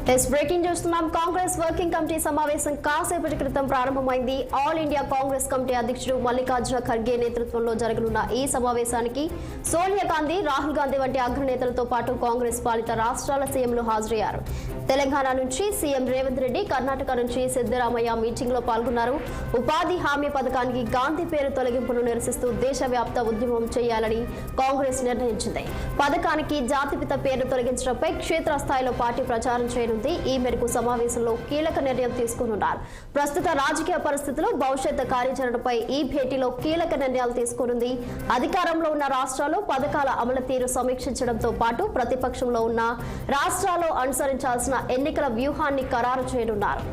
Breaking చూస్తున్నాం. Congress working committee సమావేశం కాసేపటి క్రితం ప్రారంభమైంది. ఆల్ ఇండియా కాంగ్రెస్ కమిటీ అధ్యక్షుడు మల్లికార్జున ఖర్గే నేతృత్వంలో జరగనున్న ఈ సమావేశానికి సోనియా గాంధీ, రాహుల్ గాంధీ వంటి అగ్రనేతలతో పాటు కాంగ్రెస్ పాలిత రాష్ట్రాల సీఎంలు హాజరయ్యారు. తెలంగాణ నుంచి సీఎం రేవంత్ రెడ్డి, కర్ణాటక నుంచి సిద్దరామయ్య మీటింగ్ లో పాల్గొన్నారు. ఉపాధి హామీ పథకానికి గాంధీ పేరు తొలగింపును నిరసిస్తూ దేశవ్యాప్త ఉద్యమం చేయాలని కాంగ్రెస్ నిర్ణయించింది. పథకానికి జాతిపిత పేరు తొలగించడంపై క్షేత్రస్థాయిలో పార్టీ ప్రచారం చేయనుంది. ఈ మేరకు సమావేశంలో కీలక నిర్ణయం తీసుకోనున్నారు. ప్రస్తుత రాజకీయ పరిస్థితులు, భవిష్యత్ కార్యాచరణపై ఈ భేటీలో కీలక నిర్ణయాలు తీసుకోనుంది. అధికారంలో ఉన్న రాష్ట్రాల్లో పథకాల అమలు తీరు సమీక్షించడంతో పాటు ప్రతిపక్షంలో ఉన్న రాష్ట్రాల్లో అనుసరించాల్సిన ఎన్నికల వ్యూహాన్ని ఖరారు చేయనున్నారు.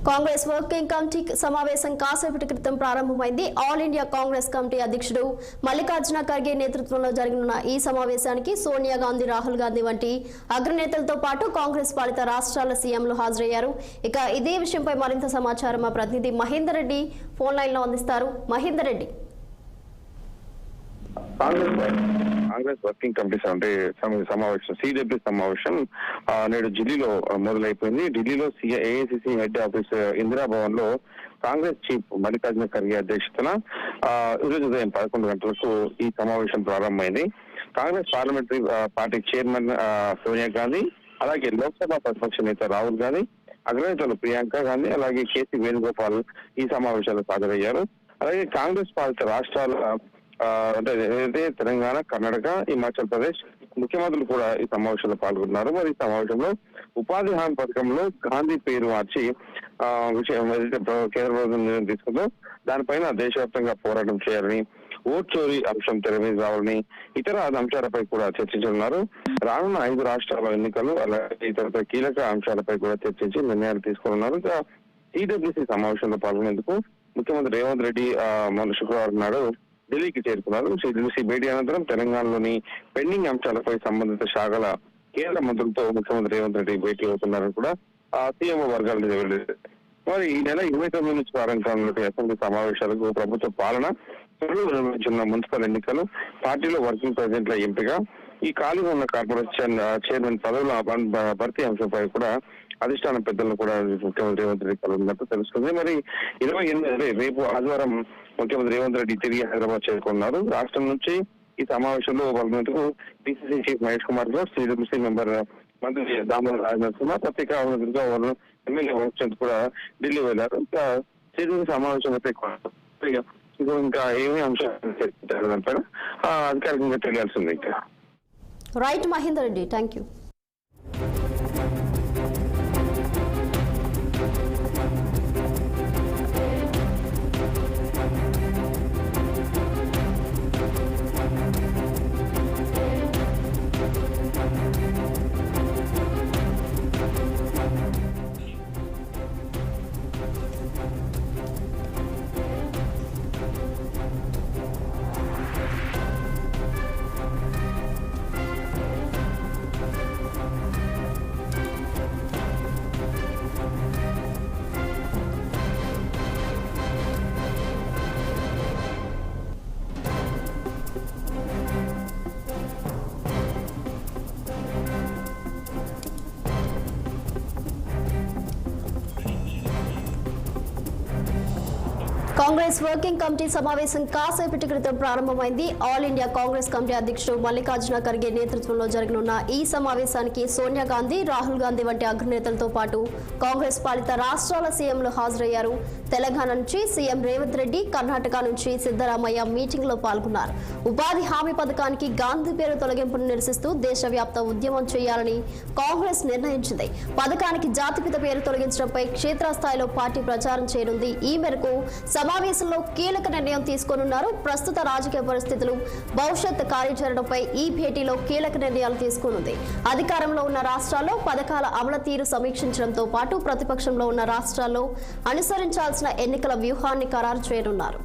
కాంగ్రెస్ వర్కింగ్ కమిటీ సమావేశం కాసేపటి క్రితం ప్రారంభమైంది. ఆల్ ఇండియా కాంగ్రెస్ కమిటీ అధ్యక్షుడు మల్లికార్జున ఖర్గే నేతృత్వంలో జరగనున్న ఈ సమావేశానికి సోనియా గాంధీ, రాహుల్ గాంధీ వంటి అగ్రనేతలతో పాటు కాంగ్రెస్ పాలిత రాష్ట్రాల సీఎంలు హాజరయ్యారు. ఇక ఇదే విషయంపై మరింత సమాచారం మా ప్రతినిధి మహేందర్ రెడ్డి ఫోన్ లైన్ లో అందిస్తారు. మహేందర్ రెడ్డి, కాంగ్రెస్ వర్కింగ్ కమిటీ సమావేశం సిడబ్ల్యూ సమావేశం నేడు ఢిల్లీలో మొదలైపోయింది. ఢిల్లీలో ఏఐసిసి హెడ్ ఆఫీస్ ఇందిరాభవన్ లో కాంగ్రెస్ చీఫ్ మల్లికార్జున ఖర్గే అధ్యక్షతన ఈరోజు ఉదయం 11 గంటలకు ఈ సమావేశం ప్రారంభమైంది. Congress parliamentary party chairman Sonia Gandhi, అలాగే లోక్సభ ప్రతిపక్ష నేత రాహుల్ గాంధీ, అగ్రనేతలు ప్రియాంక గాంధీ, అలాగే కేసీ వేణుగోపాల్ ఈ సమావేశాలకు హాజరయ్యారు. అలాగే కాంగ్రెస్ పాలిత రాష్ట్రాల అంటే తెలంగాణ, కర్ణాటక, హిమాచల్ ప్రదేశ్ ముఖ్యమంత్రులు కూడా ఈ సమావేశంలో పాల్గొన్నారు. మరి ఈ సమావేశంలో ఉపాధి హామీ పథకంలో గాంధీ పేరు మార్చి విషయం కేంద్ర ప్రభుత్వం నిర్ణయం తీసుకుందో దానిపైన దేశవ్యాప్తంగా పోరాటం చేయాలని, ఓట్ చోరీ అంశం తెర మీద రావాలని, ఇతర అంశాలపై కూడా చర్చించనున్నారు. రానున్న 5 రాష్ట్రాల ఎన్నికలు, అలాగే ఇతర కీలక అంశాలపై కూడా చర్చించి నిర్ణయాలు తీసుకున్నారు. ఇంకా టీడబ్ల్యూసీ సమావేశంలో పాల్గొనేందుకు ముఖ్యమంత్రి రేవంత్ రెడ్డి మొన్న శుక్రవారం నాడు ఢిల్లీకి చేరుకున్నారు. టీడబ్ల్యూసీ భేటీ అనంతరం తెలంగాణలోని పెండింగ్ అంశాలపై సంబంధిత శాఖల కేంద్ర మంత్రులతో ముఖ్యమంత్రి రేవంత్ రెడ్డి భేటీ అవుతున్నారని కూడా సీఎంఓ వర్గాలు వెల్లడించారు. మరి ఈ నెల 29 నుంచి ప్రారంభమైన అసెంబ్లీ సమావేశాలకు ప్రభుత్వ పాలన, త్వరలో నిర్వహించిన మున్సిపల్ ఎన్నికలు, పార్టీలో వర్కింగ్ ప్రెసిడెంట్ల ఎంపిక, ఈ ఖాళీగా ఉన్న కార్పొరేషన్ చైర్మన్ పదవుల భర్తీ అంశంపై కూడా అధిష్టానం పెద్దలను కూడా ముఖ్యమంత్రి రేవంత్ రెడ్డి కలుగుతున్నట్టు తెలుస్తుంది. మరి 28 రేపు ఆదివారం ముఖ్యమంత్రి రేవంత్ రెడ్డి తిరిగి హైదరాబాద్ చేరుకున్నారు. రాష్ట్రం నుంచి ఈ సమావేశంలో పాల్గొనేందుకు PCC chief Mahesh Kumar Goud, CWC member మంత్రి దామోదర్ రాజనరసింహ, పత్రికా ఎమ్మెల్యే వంశచంద్ కూడా ఢిల్లీ వెళ్లారు. ఇంకా సిడబ్ల్యూసీ సమావేశం అయితే ఇంకా ఏమీ అంశాలు చర్చించారు దానిపైన అధికారికంగా తెలియాల్సింది. ఇంకా right Mahender Reddy, thank you. Congress working committee సమావేశం కాసేపటి క్రితం ప్రారంభమైంది. ఆల్ ఇండియా కాంగ్రెస్ కమిటీ అధ్యక్షుడు మల్లికార్జున ఖర్గే నేతృత్వంలో జరగనున్న ఈ సమావేశానికి సోనియా గాంధీ, రాహుల్ గాంధీ వంటి అగ్రనేతలతో పాటు కాంగ్రెస్ పాలిత రాష్ట్రాల సీఎంలు హాజరయ్యారు. తెలంగాణ నుంచి సీఎం రేవంత్ రెడ్డి, కర్ణాటక నుంచి సిద్దరామయ్య మీటింగ్ లో పాల్గొన్నారు. ఉపాధి హామీ పథకానికి గాంధీ పేరు తొలగింపును నిరసిస్తూ దేశవ్యాప్త ఉద్యమం చేయాలని కాంగ్రెస్ నిర్ణయించింది. పథకానికి జాతిపిత పేరు తొలగించడంపై క్షేత్రస్థాయిలో పార్టీ ప్రచారం చేయనుంది. ఈ మేరకు సమావేశంలో కీలక నిర్ణయం తీసుకోనున్నారు. ప్రస్తుత రాజకీయ పరిస్థితులు, భవిష్యత్ కార్యాచరణపై ఈ భేటీలో కీలక నిర్ణయాలు తీసుకోనుంది. అధికారంలో ఉన్న రాష్ట్రాల్లో పథకాల అమలు తీరు సమీక్షించడంతో పాటు ప్రతిపక్షంలో ఉన్న రాష్ట్రాల్లో అనుసరించాల్సిన ఎన్నికల వ్యూహాన్ని ఖరారు చేయనున్నారు.